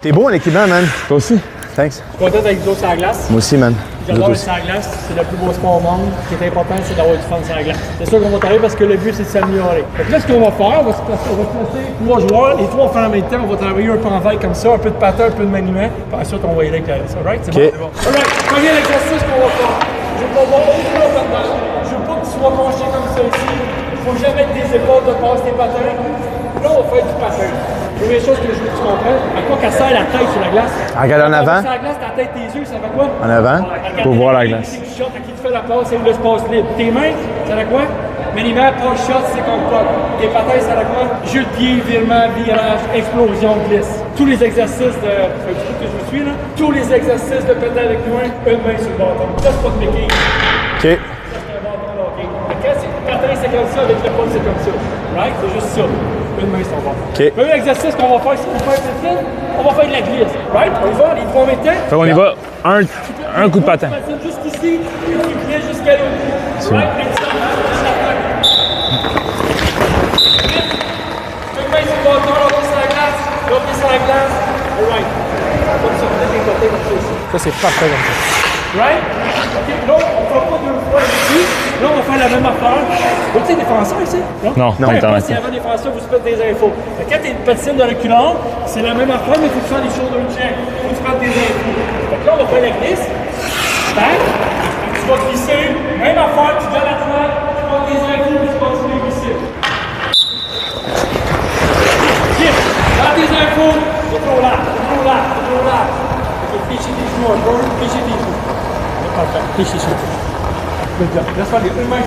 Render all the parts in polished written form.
T'es beau en équipement, man. Toi aussi. Thanks. Je suis content d'être sur la glace. Moi aussi, man. J'adore être sur la glace. C'est le plus beau sport au monde. Ce qui est important, c'est d'avoir du fun sur la glace. C'est sûr qu'on va travailler parce que le but, c'est de s'améliorer. Donc là, ce qu'on va faire, on va se placer 3 joueurs. Les 3 vont faire en même temps. On va travailler un peu en veille comme ça, un peu de patin, un peu de maniement. Puis ensuite, on va y aller avec la glace. Alright? C'est okay. bon? C'est bon. Alright, premier exercice qu'on va faire. Je veux pas voir aucun patin. Je veux pas que tu sois penché comme ça ici. Il faut jamais que tes épaules dépassent tes patins. Là, on va faire du patin. Première chose que je veux que tu comprennes, à quoi qu'elle sert la tête sur la glace? Regarde en avant. Sur la glace, ta tête, tes yeux, ça fait quoi? En avant, pour voir la glace. Si tu shot, à qui tu fais la passe, c'est l'espace libre. Tes mains, ça fait quoi? Maniement, passe, shot, c'est comme quoi? Tes patins, ça fait quoi? Jeu de pied, virement, virage, explosion, glisse. Tous les exercices de... C'est un petit peu que je vous suis, là. Tous les exercices de pédale avec loin, une main sur le bâton. Ça, c'est pas de making. OK. Ça, c'est un bâton de hockey. Quand c'est le patin, c'est comme ça, avec l'épaule, c'est comme ça. Right? C'est juste ça. Une main sur le bâton. OK. Le premier exercice qu'on va faire, c'est pour faire piscine, on va faire de la glisse. Right? On y va, les 3 en même temps. Fait qu'on y va, un coup de patin. Jusqu'ici, et tu viens jusqu'à l'autre. Right? Une main sur le bâton, l'autre sur la glace, l'autre sur la glace. Alright. Comme ça, vous êtes des côtés comme ça aussi. Ça, c'est parfait comme ça. Right? OK, là, on ne fera pas 2 fois ici. Là, on va faire la même affaire. Vous êtes défenseur ici? Non, Peu importe internet. si avant défenseur, vous faites des infos. Quand tu es une patine de reculon, c'est la même affaire, mais il faut que tu fasses des shoulder check. Il faut que tu fasses des infos. Donc là, on va faire la glisse. Tac. Tu vas glisser. Même affaire, tu donnes la toile, tu fasses des infos, puis tu continues à glisser. Glisse. Dans tes infos, c'est trop large, c'est trop large, c'est trop large. OK, fléchis tes genoux un peu, fléchis tes genoux. Parfait. Fléchis ça. Good job. Laisse faire les deux mains.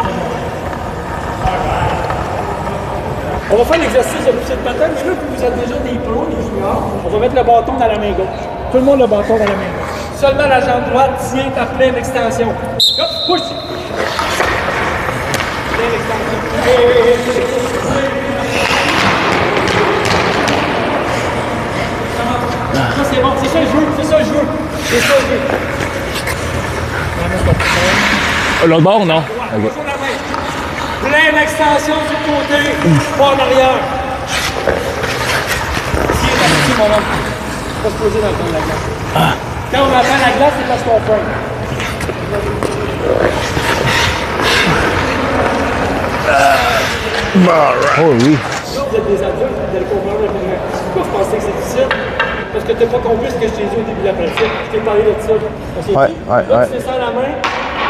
On va faire l'exercice de pousser de patin, mais là, vous êtes déjà des pros, des juniors, on va mettre le bâton dans la main gauche. Tout le monde le bâton dans la main gauche. Seulement la jambe droite tient ta pleine extension. Hop, push! Pleine extension. Ça, c'est bon. C'est ça le jeu. C'est ça le jeu. C'est ça le jeu. L'autre bord, non? Toujours la main. Pleine extension sur le côté, pas en arrière. Tiens ta petite mon homme. Pas se poser dans le fond de la glace. Quand on attend la glace, c'est parce qu'on freine. Oh oui. Là, vous êtes des adultes, vous allez comprendre le mouvement. Pourquoi vous pensez que c'est difficile? Parce que tu n'as pas compris ce que je t'ai dit au début de la pratique. Je t'ai parlé de ça. Là, tu fais ça à la main.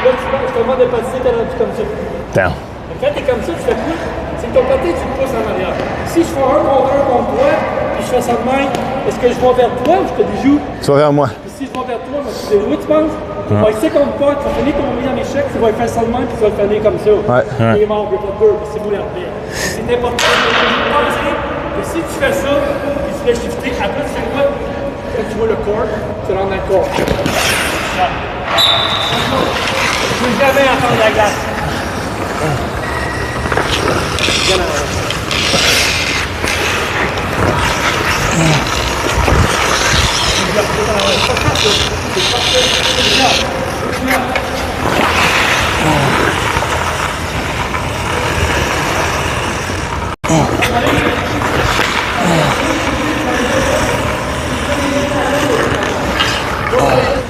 Là, je te demande de patiner, t'es rendu comme ça. Down. Quand t'es comme ça, tu fais quoi? C'est que ton patin, tu le pousses en arrière. Si je fais un contre toi, puis je fais ça de même, est-ce que je vais vers toi ou je te déjoue? Tu vas vers moi. Puis si je vais vers toi, moi, tu déjoues, tu penses? Tu vas essayer contre toi, tu vas finir ton mis en échec, tu vas faire ça de même, puis tu vas le finir comme ça. Ouais. Il est mort, il n'y a pas de peur, c'est vous l'arbitre. C'est important de penser que si tu fais ça, puis tu fais shifter, après tu fais quoi? Quand tu vois le corps, tu rentres dans le corps. Là. Tu ne peux jamais attendre la glace.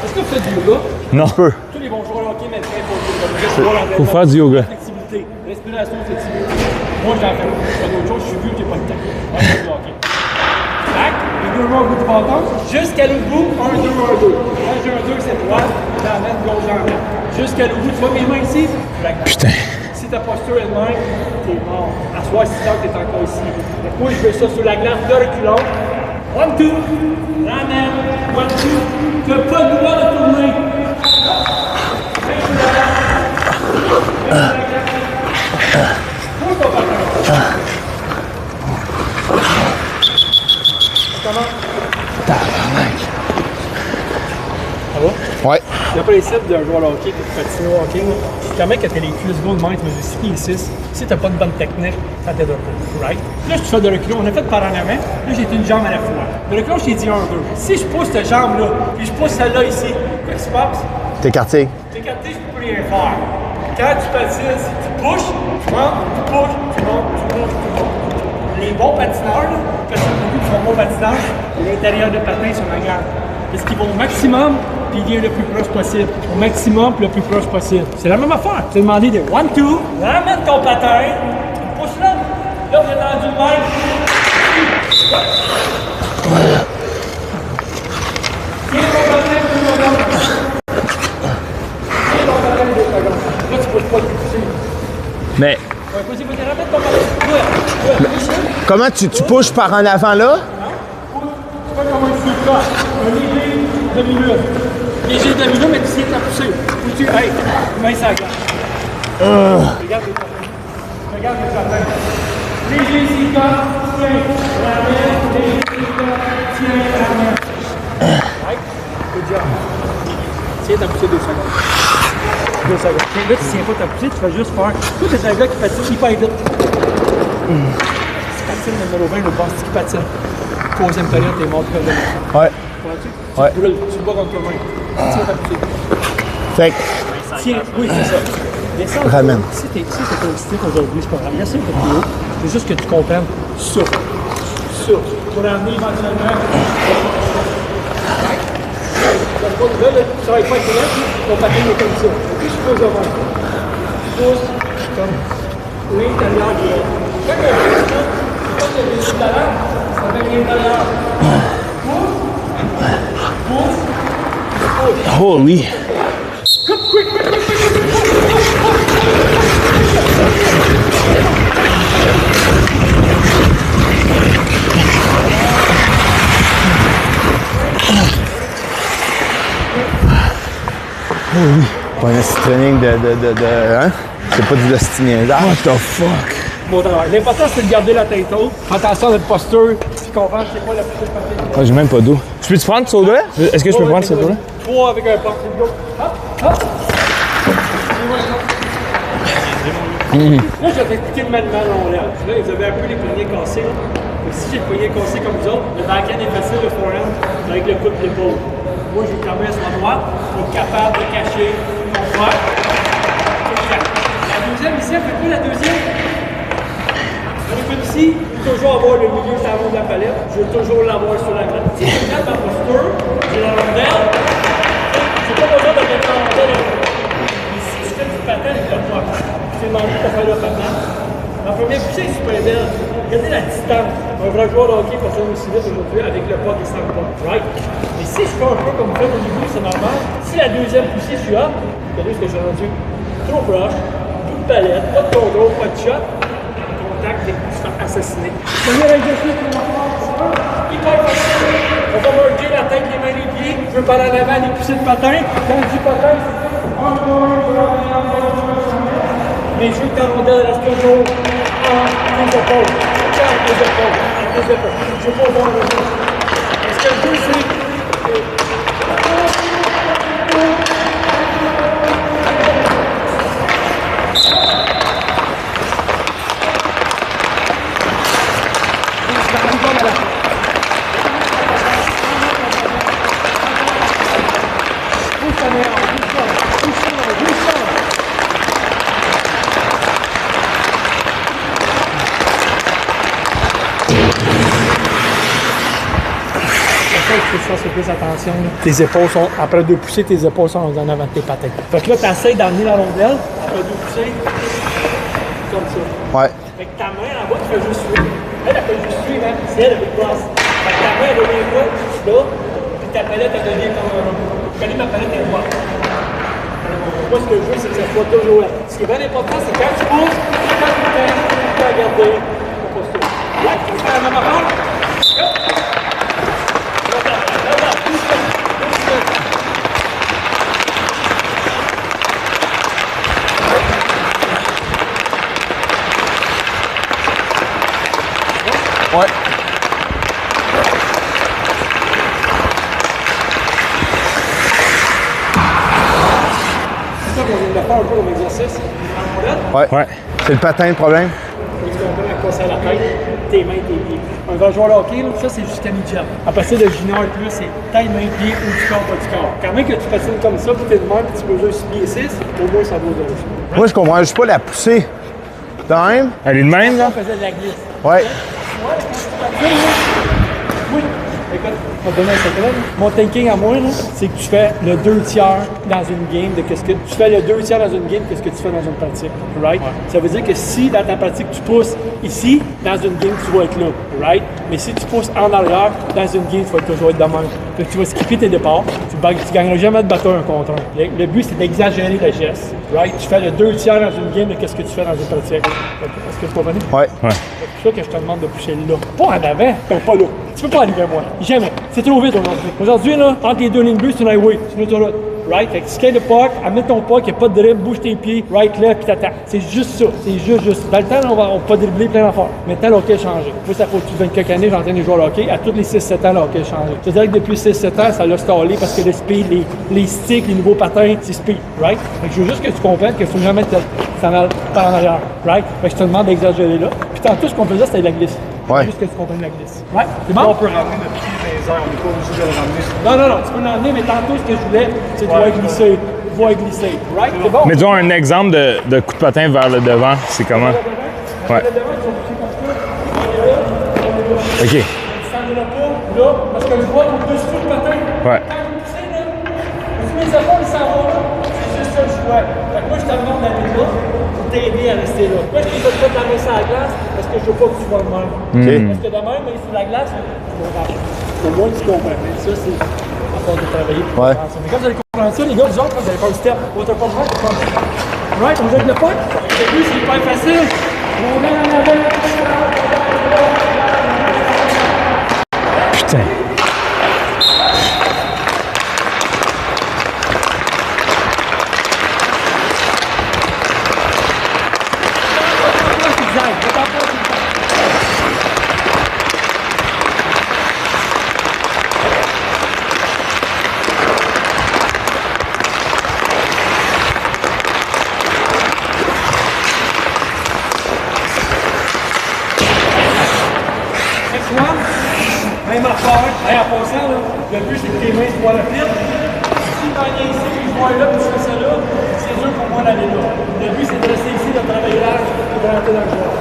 Est-ce que vous faites du yoga? Non. Peu. Tous les bons joueurs de hockey maintenant Faut faire du yoga. Flexibilité, respiration, flexibilité. Moi, j'en fais pas d'autre chose, je suis vieux, j'ai pas le temps. On fait du hockey. Tac, les 2 mains au bout du bâton, jusqu'à l'autre bout, 1, 2, 1, 2. Quand j'ai un 2, c'est droite, j'emmène, gauche, j'emmène. Jusqu'à l'autre bout, tu vois mes mains ici? Putain. Si ta posture est de même, t'es mort. À soir, 6 heures, t'es encore ici. Donc moi, je fais ça sur la glace de reculons. 1, 2, ramène, 1, 2. Tu n'as pas le droit de tourner. Comment? Tabarnak. Ça va? Ouais. Le principe d'un joueur de hockey qui patine au hockey, c'est quand même que tu as les cuisses gros de main, tu mesures 6 pieds 6. Si tu n'as pas de bonne technique, ça t'aide un peu. Right? Là, je fais de reculons. On a fait par en avant. Là, j'ai une jambe à la fois. Le reculon, je t'ai dit 1, 2. Si je pousse cette jambe-là, puis je pousse celle-là ici, qu'est-ce qui se passe? T'es écarté. T'es écarté, je peux plus rien faire. Quand tu patines, si tu pushes, tu montes, tu pushes, tu montes, tu pushes, tu montes. Les bons patineurs, là, personnes qui font mon patinage, l'intérieur de patin sur la garde. Est-ce qu'ils vont au maximum, puis ils viennent le plus proche possible. Au maximum, puis le plus proche possible. C'est la même affaire. Tu as demandé des 1-2, ramène ton patin, pousse là. Là, vous êtes rendu de même. Tiens ton patin, 2 secondes. Tiens ton patin, 2 secondes. Là, tu ne pousses pas le pousser. Mais. Ouais, vas-y, ramène ton patin. Comment tu pushes par en avant là? C'est pas comme un super un léger demi-lune. Léger demi-lune, mais tu sais t'as poussé. Ou tu, hey, main sur la garde. Regarde les patins. Regarde les patins. Léger sika, tiens, ramène, léger sika, tiens, ramène. Right? Good job. Tiens, t'as poussé 2 secondes. 2 secondes. Tiens, là, tu tiens pas ta poussée, tu vas juste faire. Toi, t'es un gars qui patine hyper vite. Tu patines numéro 20, le boss qui patine. Troisième période, t'es mort de période. Ouais. Tu brûles, tu le bats contre toi-même. Tiens ta poussée. Fait que, Tiens, oui, c'est ça. Descends. Ramène. Si t'es positif aujourd'hui, c'est pas grave. Essaye de plus haut. C'est juste que tu comprennes ça. Ça. Pour amener éventuellement. Là, ça va être pas correct, ton patin est comme ça. Puis je pose devant. Je pose comme l'intérieur du haut. Quand tu as le dessus de la lame, ça fait l'intérieur. Holy. pas un petit training de hein? C'est pas du destiniésage. What the fuck? Bon travail. L'important, c'est de garder la tête haute. Attention à notre posture, puis comprendre c'est quoi la plus facile. Ah, j'ai même pas d'eau. Je peux-tu prendre ce eau-là? Est-ce que je peux prendre cette eau-là? 3 avec un porte d'eau. Hop, hop. Là, je vais t'expliquer le manuel long-lèvre. Là, vous avez un peu les poignets cassés. Mais si j'ai le poignet cassé comme vous autres, le backhand est facile, le forehand, avec le coup de l'épaule. Moi, je vais fermer sur ma droite pour être capable de cacher mon frère. La deuxième ici, elle fait quoi la deuxième? On écoute ici, je veux toujours avoir le milieu savon de la palette. Je veux toujours l'avoir sur la glace. Si je regarde ma posture, j'ai la rondelle. J'ai pas besoin de mettre la rondelle. Mais si je fais du patin avec le poids, je t'ai demandé de faire le patin. La première poussée est super belle. Regardez la distance. Un vrai joueur de hockey passe aussi vite aujourd'hui avec le pas qui s'en va. Right? Mais si je fais un peu comme ça au niveau, c'est normal. Si la deuxième poussée, je suis up, regardez ce que j'ai rendu. Trop proche, plus de palette, pas de contrôle, pas de shot. Contact et tu te fais assassiner. Premier exercice pour moi, hyper facile. On va merger la tête, les mains, les pieds. Je veux par en avant les poussées de patin. Quand je dis patin, mais je veux que ta rondelle reste toujours en tes épaules. Entre tes épaules. Entre tes épaules. Je veux pas voir le jeu. Est-ce que le jeu, c'est... Fais plus attention. Là. Tes épaules sont, après 2 poussées, tes épaules sont en avant de tes patins. Fait que là, tu essaies d'amener la rondelle, après 2 poussées, comme ça. Ouais. Fait que ta main en bas, tu fais juste suivre. Elle fait juste suivre, hein, c'est elle, elle fait cross. Fait que ta main, elle devient quoi? Là, puis ta palette, elle devient comme un... Je connais ma palette, elle est droite. Moi, ce que je veux, c'est que ça soit toujours là. Ce qui est bien important, c'est quand tu pousses, quand tu peux regarder ton posture. Là, tu fais la même affaire. Ouais. C'est ça qu'on vient de faire un peu comme exercice. Ouais. C'est le patin le problème? Tu comprends à quoi ça la tête, tes mains, tes pieds. Un grand joueur de hockey, là, ça c'est jusqu'à mi-jump. À partir de junior et plus, c'est tête, main, pied, ou du corps, pas du corps. Quand même que tu patines comme ça, puis t'es de même, puis tu mesures 6 pieds 6, au moins ça vaut de l'autre. Moi, je comprends juste pas la poussée. De même? Elle est de même, là? On faisait de la glisse. Ouais. Ouais, quand tu patines, là, On va te donner un secret. Mon thinking à moi, là, c'est que tu fais le 2/3 dans une game de qu'est-ce que tu fais le 2/3 dans une game, qu'est-ce que tu fais dans une pratique, right? Ça veut dire que si dans ta pratique tu pousses ici, dans une game tu vas être là, right? Mais si tu pousses en arrière, dans une game tu vas toujours être de même. Fait que tu vas skipper tes départs, tu gagneras jamais de batteur un contre un. Le but c'est d'exagérer le geste, right? Tu fais le 2/3 dans une game de qu'est-ce que tu fais dans une pratique. Est-ce que tu comprends? Ouais. C'est ça que je te demande de pousser là. Pas en avant, pas là. Tu peux pas arriver à moi. Jamais. C'est trop vite aujourd'hui. Aujourd'hui, là, entre les deux lignes bleues, c'est une highway. C'est une autoroute. Right? Fait que skate le puck, amène ton puck, y'a pas de dribble, bouge tes pieds, right, left, puis t'attaques. C'est juste ça. C'est juste. Dans le temps, là, on va pas dribbler plein d'affaires. Maintenant, le hockey a changé. Moi, ça fait depuis 24 années, j'entraîne les joueurs de hockey. À tous les 6-7 ans, le hockey a changé. C'est-à-dire que depuis 6-7 ans, ça l'a stallé parce que le speed, les sticks, les nouveaux patins, c'est speed. Right? Fait que je veux juste que tu comprennes qu'il faut jamais s'en aller par en arrière. Right? Fait que je te demande d'exagérer là. Puis tantôt, ce qu'on faisait, c'était de la glisse. Ouais. Juste que tu comprennes la glisse. Ouais? C'est bon? On peut ramener notre pied dans les airs, on n'est pas obligé de le ramener. Non, tu peux l'emmener, mais tantôt, ce que je voulais, c'est de voir glisser. Right? C'est bon? Mais disons un exemple de coup de patin vers le devant, c'est comment? Ouais. OK. Tu s'en vas pas, là, parce que le doigt est au-dessus du patin. Ouais. Quand tu sais, là, tu mets les épaules, ils s'en vont là. C'est juste ça le choix. Fait que moi, je te demande d'aller là pour t'aider à rester là. Pourquoi tu veux pas te laver sur la glace? Parce que je veux pas que tu vois le même. Parce que de même, mais sur la glace, tu vas marcher. Au moins, tu comprends. Mais ça, c'est à force de travailler. Ouais. Mais quand vous allez comprendre ça, les gars, vous autres, vous allez faire le step. Vous allez pas le faire, right? On joue avec le puck. Au début, c'est hyper facile. On met en avant. Putain. Même affaire, en passant, là, le but c'est que tes mains se voient la pile. Si tu viens ici, puis je vois là, puis je fais ça là, c'est dur pour moi d'aller là. Le but c'est de rester ici, de travailler large, et de rentrer dans le joueur.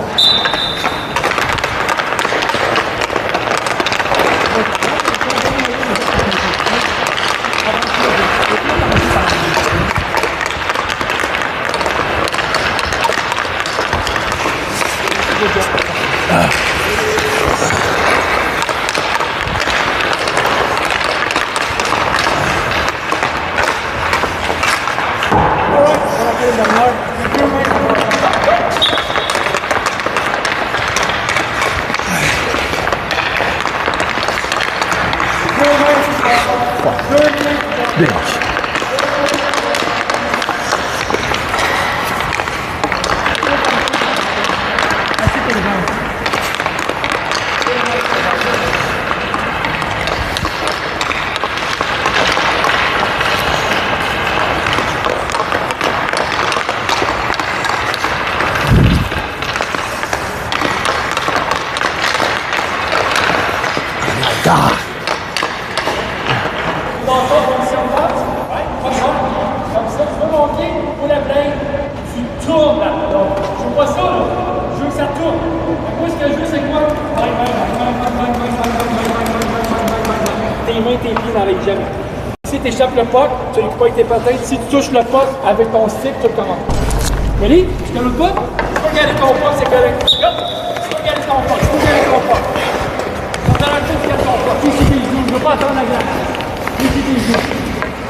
Tes pieds n'arrivent jamais. Si tu échappes le puck, tu n'as pas avec tes patins. Si tu touches le puck avec ton stick, tu le commandes. Ready? Tu connais le puck? Tu peux garder ton puck, c'est correct. Tu peux garder ton puck, tu peux garder ton puck. On va arrêter de garder ton puck. Tu sais tes genoux, je ne veux pas attendre la glace. Tu sais tes genoux.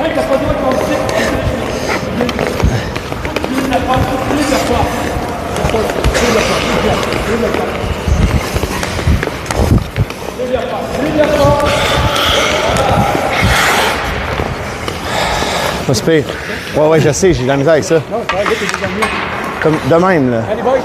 Hey, t'as pas besoin de ton stick. Plus le puck, plus le puck. Plus le puck, plus le puck. Plus le puck, plus le puck. Pas si pire. Ouais, je sais, j'ai de la misère avec ça. Non, c'est vrai, t'es déjà mieux. Comme de même, là. Allez, boys,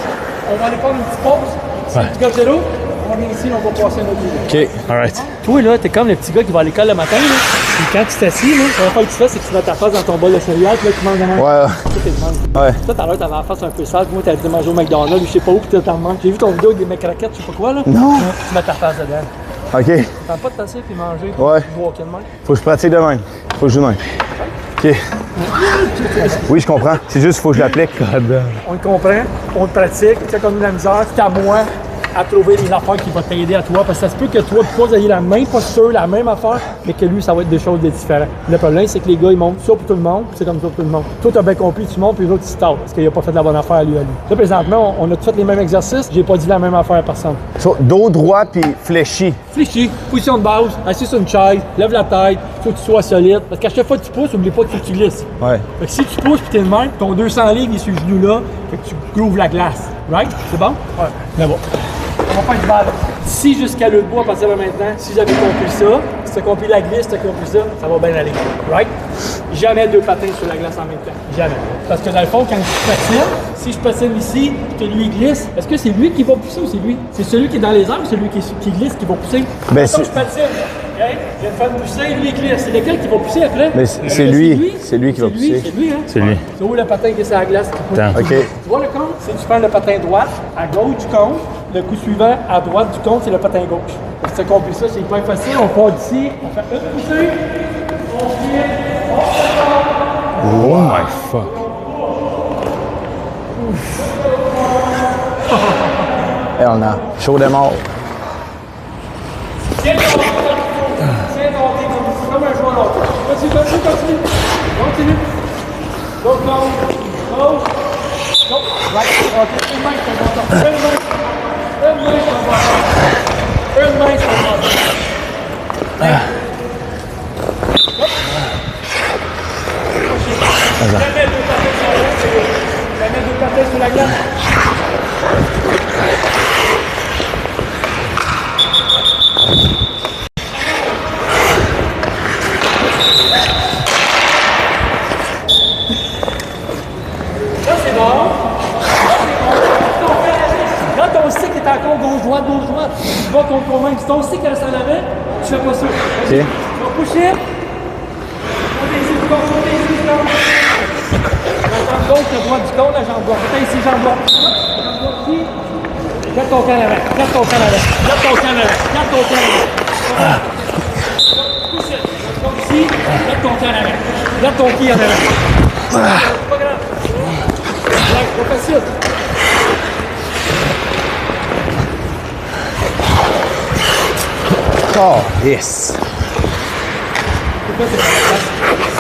on va aller prendre une petite pause. C'est le petit gars de vélo. On va venir ici, on va passer un autre vidéo. OK. Alright. Toi, là, t'es comme le petit gars qui va à l'école le matin, là. Puis quand tu t'assis, là, la première fois que tu fais, c'est que tu mets ta face dans ton bol de céréales, puis là, tu manges de même. Ouais. Ça, t'es le manges. Ouais. Toi, tout à l'heure, t'avais la face un peu sale, puis moi, t'avais été manger au McDonald's, ou je sais pas où, puis t'as le manges. J'ai vu ton vidéo avec des mecs raquettes, je sais pas quoi, là. Non. Tu mets ta face dedans. OK. T'as pas de tasser, puis manger, Ouais. puis boire aucun de même. Faut que je pratique de même. Faut que je joue de même. OK. Oui, je comprends. C'est juste, faut que je l'applique. On le comprend, on le pratique, tu sais, comme de la misère, c'est à moi. à trouver des affaires qui vont t'aider à toi. Parce que ça se peut que toi, vous ayez la même posture, la même affaire, mais que lui, ça va être des choses différentes. Le problème, c'est que les gars, ils montent ça pour tout le monde, c'est comme ça pour tout le monde. Toi, t'as bien compris, tu montes, puis les autres, ils se tassent parce qu'il a pas fait la bonne affaire à lui. Là, présentement, on a tous fait les mêmes exercices, j'ai pas dit la même affaire à personne. So, dos droit puis fléchi. Fléchi, position de base, assis sur une chaise, lève la tête, faut que tu sois solide. Parce qu'à chaque fois que tu pousses, oublie pas qu'il faut que tu glisses. Ouais. Fait que si tu pousses puis t'es de même, ton 200 livres il est sur le genou là, fait que tu grooves la glace. Right? C'est bon? Ouais. Mais bon. On va faire du ball. Si jusqu'à l'autre bout, à partir de maintenant, si j'avais compris ça, si t'as compris la glisse, t'as compris ça, ça va bien aller. Right? Jamais 2 patins sur la glace en même temps. Jamais. Parce que dans le fond, quand je patine, si je patine ici, que lui glisse, est-ce que c'est lui qui va pousser ou c'est lui? C'est celui qui est dans les airs ou celui qui glisse qui va pousser? Ben, Quand je patine, okay? Je vais me faire pousser, lui il glisse. C'est lequel qui va pousser après? Mais c'est lui. C'est lui qui va pousser. C'est lui, hein? C'est lui. C'est où le patin qui est sur la glace? Attends. OK. Tu vois le compte? Si tu prends le patin droit, à gauche du compte, le coup suivant, à droite du compte, c'est le patin gauche. Si tu as compris ça, c'est hyper facile. On part d'ici, on fait une poussée, on vient, on se Oh my fuck. Hell no. Show them all. tiens ton pied comme un joueur l'autre. Continue. Continue. L'autre compte, gauche, gauche, right, ok, une main, c'est bon. Une main, c'est bon. Jamais 2 patins sur la glace. Là, c'est bon. Quand ton cycle est encore gauche-droite, tu vas contre ton main. Si ton cycle reste en avant, tu fais pas ça. OK. Tu vas pousser. La jambe gauche, la droite du cône, la jambe droite. Peut-être ici, jambe droite. Jambe droite ici. Garde ton camp en avant. Garde ton camp en avant. Garde ton camp en avant. Garde ton camp en avant. Pousse. Comme ici. Garde ton camp en avant. Garde ton pied en avant. C'est pas grave. C'est pas facile. Oh, yes.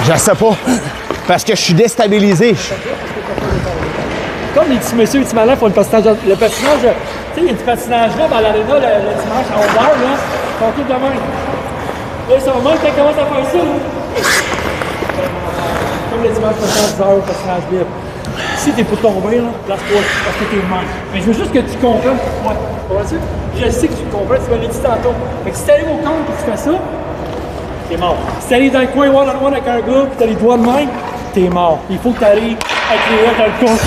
Je sais pas. Parce que je suis déstabilisé. Comme les petits messieurs et les petits malins font le patinage, tu sais, il y a du patinage là dans l'aréna le dimanche à 11h, là, ils font tout de même. Là, ils sont même quand ils commencent à faire ça, là. Comme le dimanche matin à 10h, patinage libre. Si t'es pour tomber, là, place-toi, parce que t'es le même. Mais je veux juste que tu comprennes pourquoi. Comprends-tu? Je sais que tu comprends, tu m'as dit tantôt. Fait que si t'arrives au compte et tu fais ça, t'es mort. Si t'arrives dans le coin one-on-one avec un gars et t'as les doigts de main, t'es mort. Il faut que t'arrives avec les doigts dans le compte.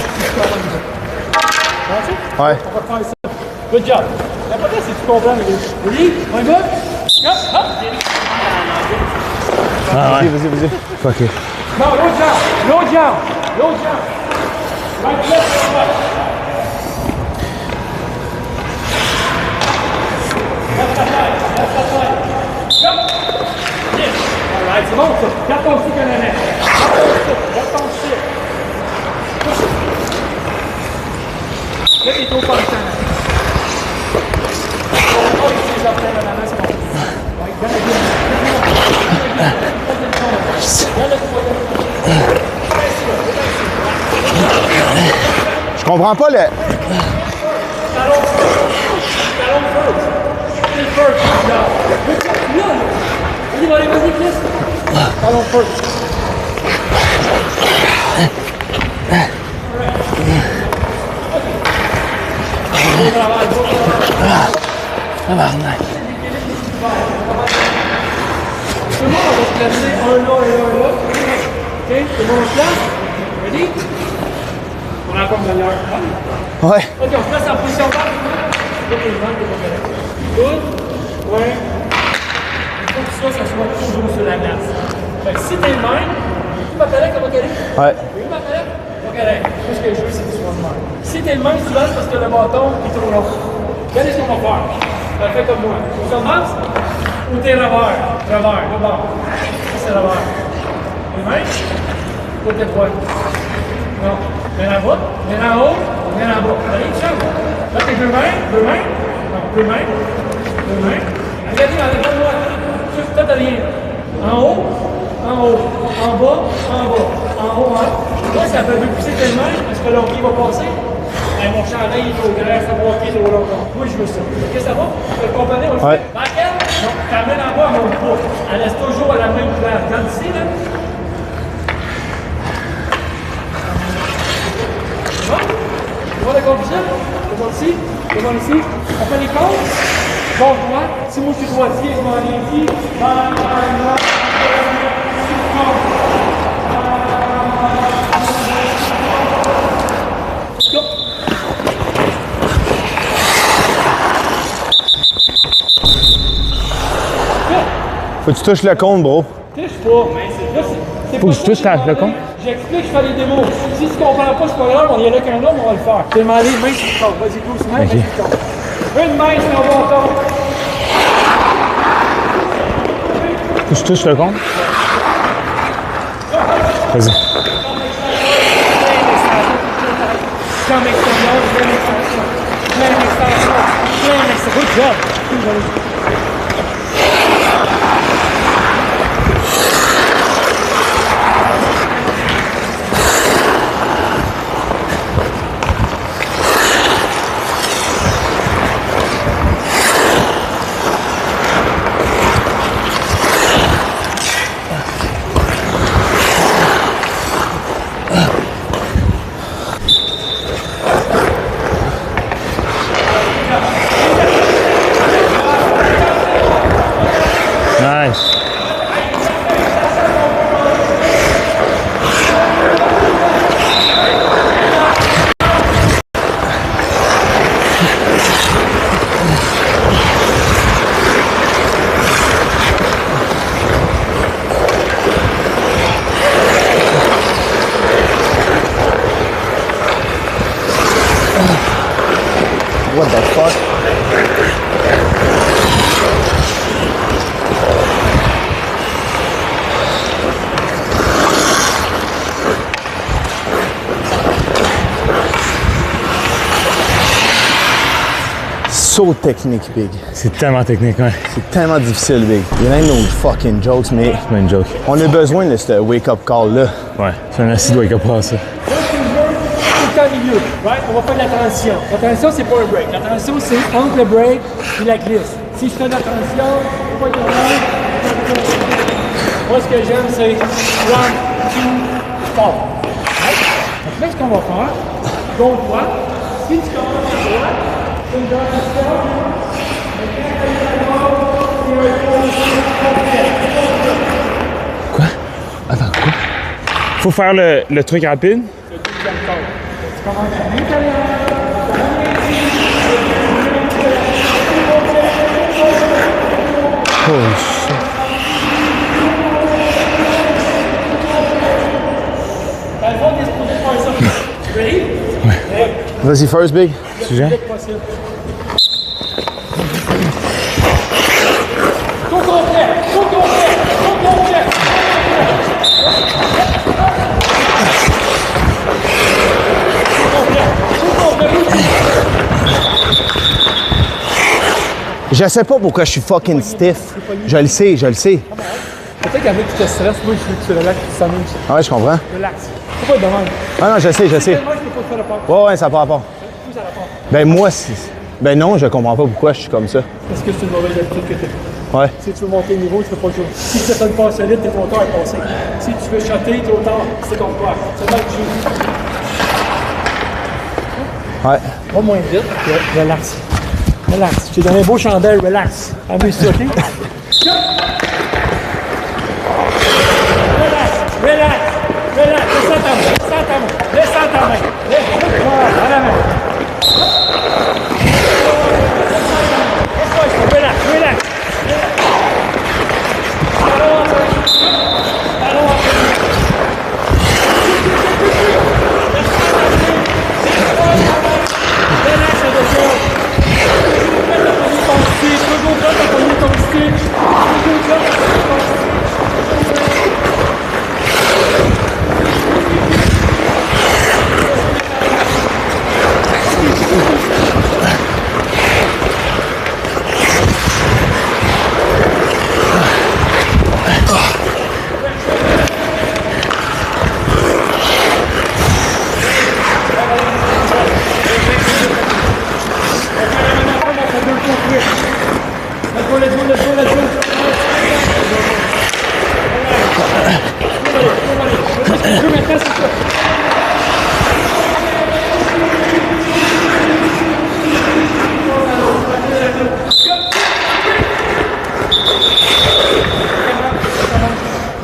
Ouais. On va faire ça. Good job. L'important, c'est que tu comprends. Ready? On y va? Hop, hop. Vas-y. Fuck it. No, no jump. Right, left, right. Jump. Yes. All right, c'est bon, ça. Garde ton stick en avant. Garde ton stick. Push it. Là, t'es trop pas le temps. Oh, ici, les orteils en avant, c'est bon. Ouais, garde la gueule. Je comprends pas le. Talon first. First. Là. Vas-y, Chris. Talon first. Tout le monde va se placer un là et un là. OK? Tout le monde se place. Ready? On a encore une demi-heure. Ouais. OK, on se place en position basse. Good. Ouais. Il faut que ça soit toujours sur la glace. Fait que si t'es le même, tu m'appelles comment qu'elle est? Ouais. Oui, m'appelle? Pas correct. Tout ce que je veux, c'est que tu sois le même. Si t'es le même, tu lances parce que le bâton est trop long. Regardez ce qu'on va faire. Fais comme moi. Position basse ou t'es revers? Revers, le bord. Ça, c'est revers. Les mains? Côté droit. Non. Viens en bas, viens en haut, viens en bas. Allez, change. Là, t'es deux mains, Deux mains. Regardez, enlève-moi. Juste tête derrière. En haut, en haut, en bas, en bas, en haut, en haut. Là, ça peut pousser tellement parce que leur pied va passer. Ben, mon chandail est trop grand, ça va pied trop longtemps. Moi, je veux ça. Ok, ça va? Tu peux comprendre? On le fait. Banquette? Non, ta main en bas, elle monte pas. Elle reste toujours à la même place. Regarde ici, là. C'est bon? Tu vois la condition? Devant ici, devant ici. On fait les comptes. Bon, droit. Si moi je suis droitier, je m'en viens ici. Faut que tu touches le compte, bro. Touche pas. Faut que je touche le compte. J'explique, je fais les démos. Si tu comprends pas, c'est pas grave, on y est là qu'un homme, on va le faire. Je vais demander une main sur le compte. Vas-y, doucement, main sur le compte. Une main sur le bon compte. Faut que je touche le compte. Vas-y. Plein d'extension, plein d'extension, plein d'extension, plein d'extension. Good job. Nice. What the fuck? So technique, Big. C'est tellement technique, ouais. C'est tellement difficile, Big. Il y en a no fucking jokes, mais C'est pas une joke. on a besoin de ce wake-up call-là. Ouais, c'est un acide wake-up call, ça. Tout le temps au milieu. Right? On va faire de la transition. La transition, c'est pas un break. La transition, c'est entre le break et la glisse. Si je fais de la transition, je vais pas être là. Moi, ce que j'aime, c'est 1, 2, 4. Donc là, ce qu'on va faire, gauche droite. Si tu commences à droite, c'est une transition. Quoi? Attends, quoi? Faut faire le truc rapide? Tu commences à l'intérieur. Holy shit. Dans le fond, on est supposé faire ça. Ready? Ouais. Vas-y, first, Big. Sujet? Possible. Tout complet! Tout complet! Tout complet! Je sais pas pourquoi je suis fucking stiff. Je le sais, je le sais. Peut-être qu'avec tu te stresses, moi je veux que tu relaxes, que tu t'amuses. Ah ouais, je comprends. Relax. Faut pas être de même. Ah non, je sais, je sais. Moi, je peux pas te faire le part. Ouais, ça n'a pas rapport. Tout ça rapport. Ben moi, ben non, je comprends pas pourquoi je suis comme ça. Parce que c'est une mauvaise habitude que tu as. Ouais. Si tu veux monter le niveau, tu peux pas jouer. Si tu fais une passe solide, t'es trop tard à passer. Si tu veux shotter, trop tard, c'est ton pouvoir. C'est mal que tu joues. Ouais. Va moins vite, puis relax. Relax. Je t'ai donné un beau chandail, relax. Amuse-toi, OK? Relax, relax, relax. Descends ta main, descends ta main, descends ta main. Voilà, à la main. Relax, relax. Toujours prêt à pogner ton stick. Toujours prêt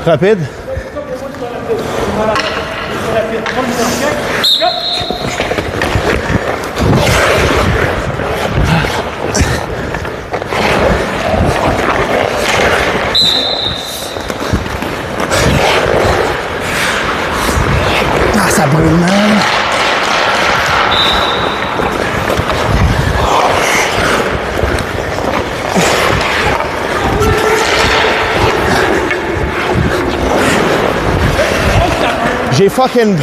Rapide. Ah, ça brûle, man. J'ai fucking...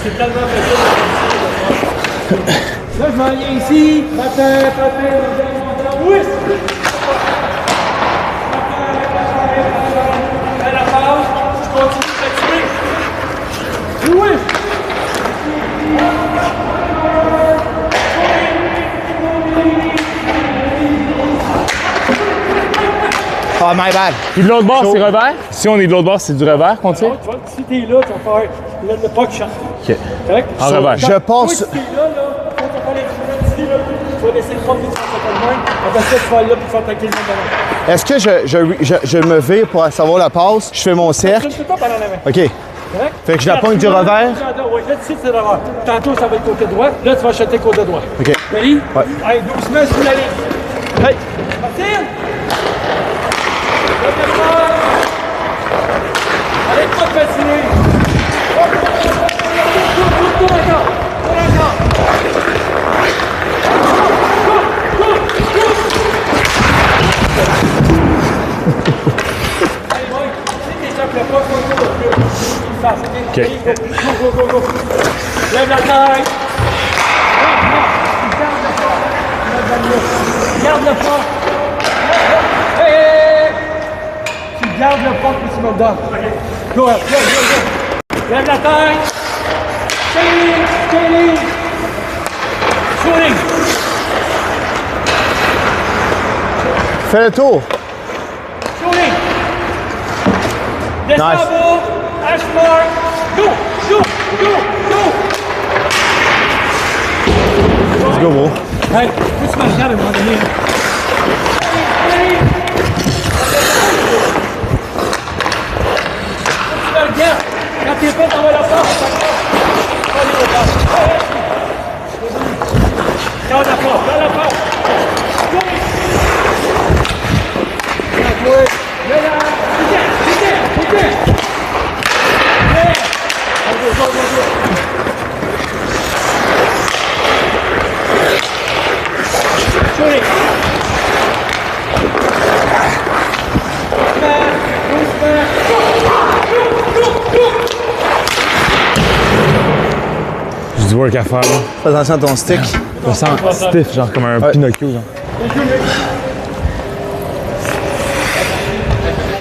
C'est tellement facile. Là, je m'en viens ici. Patin, oui! À la pause, je continue de fatiguer. Oui! Oh, my bad. Puis de l'autre bord, c'est revers. Si on est de l'autre bord, c'est du revers qu'on tire. Si t'es là, tu vas faire le puck shot. OK. Correct? En revers. Je pense... Toi, si t'es là, quand tu vas faire les ici, là, tu vas laisser le propre de ton main. Après ça, tu vas aller là pour faire ta kill de ballon. Est-ce que je me vire pour savoir la passe? Je fais mon cercle. Tu ne peux pas parler en avant. OK. Correct? Fait que je la pogne du revers. Oui, là, ici, c'est revers. Tantôt, ça va être côté droit. Là, tu vas acheter côté droit. OK. Ready? Ouais. Allez, doucement sur la ligne. Hey! Martine! Arrête pas de patiner! Tourne encore! Tourne encore! Allez, boy! Si t'es sur le pas, faut le plus. OK. Go! Lève la taille! Garde le pas! Hey! Tu gardes le pas puis tu me le donnes. Go ahead, go! Lève la taille! Shooting! Shooting! Fais le tour. Shooting! Descends Nice. bas! Ashmore! Go! Let's go, bro. Hey, faut que tu me regardes à un moment donné. Allez! Tu me regardes! Quand t'es pas dans la porte, dans la porte! Go! J'ai du work à faire, là. Fais attention à ton stick. Je me sens stiff, genre comme un Pinocchio, genre.